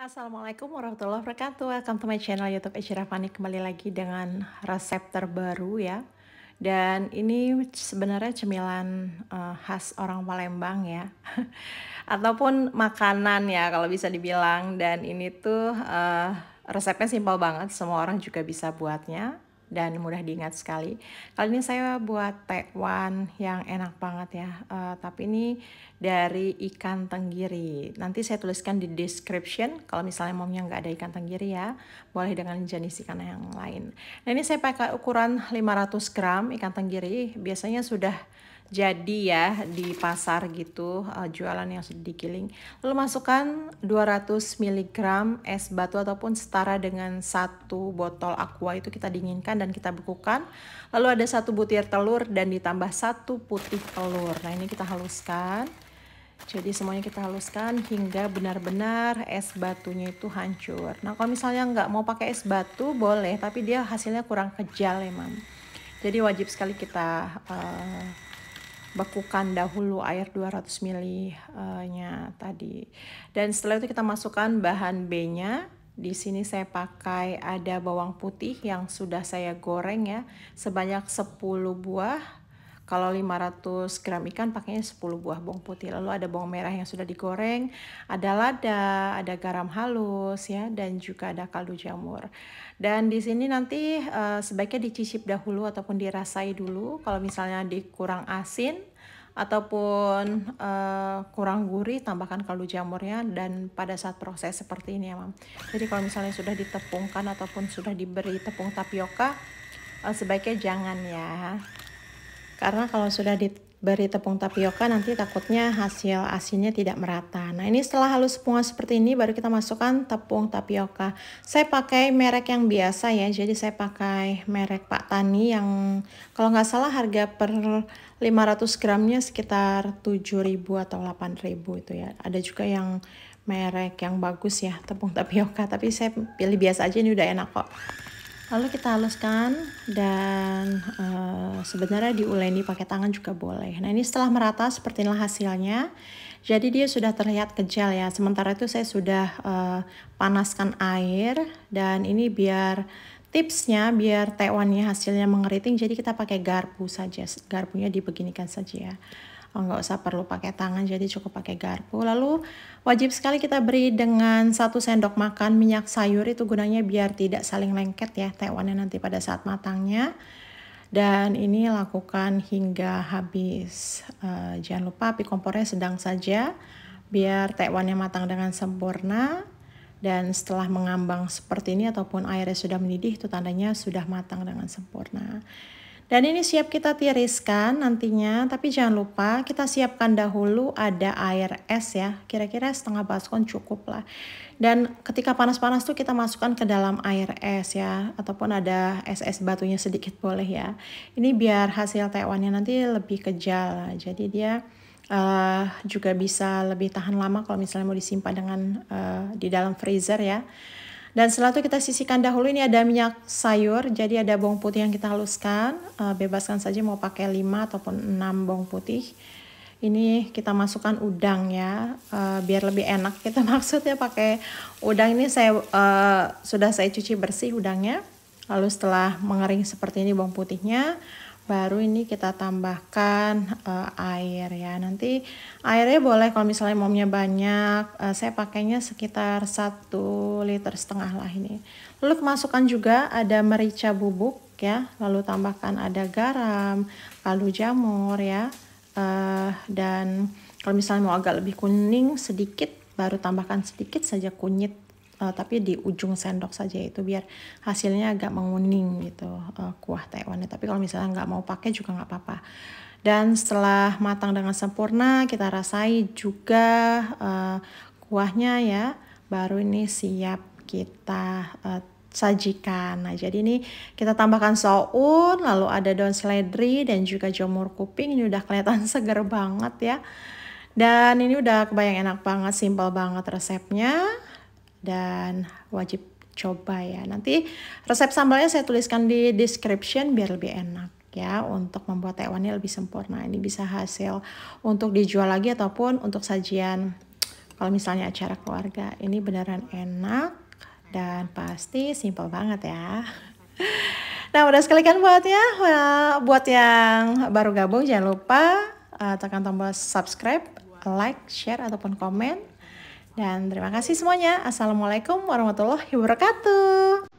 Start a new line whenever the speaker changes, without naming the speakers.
Assalamualaikum warahmatullahi wabarakatuh. Welcome to my channel YouTube Echira Fani. Kembali lagi dengan resep terbaru ya. Dan ini sebenarnya cemilan khas orang Palembang ya. Ataupun makanan ya kalau bisa dibilang. Dan ini tuh resepnya simpel banget. Semua orang juga bisa buatnya dan mudah diingat sekali. Kali ini saya buat tekwan yang enak banget ya. Tapi ini dari ikan tenggiri. Nanti saya tuliskan di description kalau misalnya momnya nggak ada ikan tenggiri ya, boleh dengan jenis ikan yang lain. Nah ini saya pakai ukuran 500 gram ikan tenggiri. Biasanya sudah jadi ya di pasar gitu, jualan yang sudah digiling. Lalu masukkan 200 mg es batu ataupun setara dengan 1 botol aqua, itu kita dinginkan dan kita bekukan. Lalu ada 1 butir telur dan ditambah 1 putih telur. Nah ini kita haluskan. Jadi semuanya kita haluskan hingga benar-benar es batunya itu hancur. Nah kalau misalnya nggak mau pakai es batu boleh, tapi dia hasilnya kurang kejal emang. Jadi wajib sekali kita bekukan dahulu air 200 ml nya tadi. Dan setelah itu kita masukkan bahan B-nya. Di sini saya pakai ada bawang putih yang sudah saya goreng ya, sebanyak 10 buah. Kalau 500 gram ikan pakainya 10 buah bawang putih. Lalu ada bawang merah yang sudah digoreng, ada lada, ada garam halus ya, dan juga ada kaldu jamur. Dan di sini nanti sebaiknya dicicip dahulu ataupun dirasai dulu. Kalau misalnya kurang asin ataupun kurang gurih, tambahkan kaldu jamurnya. Dan pada saat proses seperti ini ya Mam. Jadi kalau misalnya sudah ditepungkan ataupun sudah diberi tepung tapioka, sebaiknya jangan ya. Karena kalau sudah diberi tepung tapioka nanti takutnya hasil asinnya tidak merata. Nah ini setelah halus semua seperti ini baru kita masukkan tepung tapioka. Saya pakai merek yang biasa ya, jadi saya pakai merek Pak Tani yang kalau nggak salah harga per 500 gramnya sekitar 7.000 atau 8.000 itu ya. Ada juga yang merek yang bagus ya tepung tapioka, tapi saya pilih biasa aja, ini udah enak kok. Lalu kita haluskan dan sebenarnya diuleni pakai tangan juga boleh. Nah ini setelah merata seperti inilah hasilnya. Jadi dia sudah terlihat kejal ya. Sementara itu saya sudah panaskan air dan ini biar tipsnya biar tekwannya hasilnya mengeriting. Jadi kita pakai garpu saja. Garpunya dibeginikan saja ya. Nggak usah perlu pakai tangan, jadi cukup pakai garpu. Lalu wajib sekali kita beri dengan 1 sendok makan minyak sayur, itu gunanya biar tidak saling lengket ya tekwannya nanti pada saat matangnya. Dan ini lakukan hingga habis. Jangan lupa api kompornya sedang saja biar tekwannya matang dengan sempurna. Dan setelah mengambang seperti ini ataupun airnya sudah mendidih, itu tandanya sudah matang dengan sempurna. Dan ini siap kita tiriskan nantinya, tapi jangan lupa kita siapkan dahulu ada air es ya, kira-kira setengah baskom cukup lah. Dan ketika panas-panas tuh kita masukkan ke dalam air es ya, ataupun ada es-es batunya sedikit boleh ya. Ini biar hasil tekwannya nanti lebih kejal, jadi dia juga bisa lebih tahan lama kalau misalnya mau disimpan dengan di dalam freezer ya. Dan setelah itu kita sisihkan dahulu, ini ada minyak sayur, jadi ada bawang putih yang kita haluskan, bebaskan saja mau pakai 5 ataupun 6 bawang putih. Ini kita masukkan udang ya, biar lebih enak kita maksudnya pakai udang ini sudah saya cuci bersih udangnya. Lalu setelah mengering seperti ini bawang putihnya, baru ini kita tambahkan air ya. Nanti airnya boleh kalau misalnya momnya banyak, saya pakainya sekitar 1,5 liter lah ini. Lalu masukkan juga ada merica bubuk ya, lalu tambahkan ada garam, kaldu jamur ya, dan kalau misalnya mau agak lebih kuning sedikit baru tambahkan sedikit saja kunyit. Tapi di ujung sendok saja, itu biar hasilnya agak menguning gitu kuah tekwannya. Tapi kalau misalnya nggak mau pakai juga nggak apa-apa. Dan setelah matang dengan sempurna kita rasai juga kuahnya ya, baru ini siap kita sajikan. Nah jadi ini kita tambahkan soun, lalu ada daun seledri dan juga jamur kuping. Ini udah kelihatan seger banget ya. Dan ini udah kebayang enak banget, simpel banget resepnya. Dan wajib coba ya. Nanti resep sambalnya saya tuliskan di description biar lebih enak ya, untuk membuat tekwannya lebih sempurna. Ini bisa hasil untuk dijual lagi ataupun untuk sajian Kalau misalnya acara keluarga, ini beneran enak dan pasti simple banget ya. Nah, udah sekali kan buat yang baru gabung jangan lupa tekan tombol subscribe, like, share ataupun komen. Dan terima kasih semuanya. Assalamualaikum warahmatullahi wabarakatuh.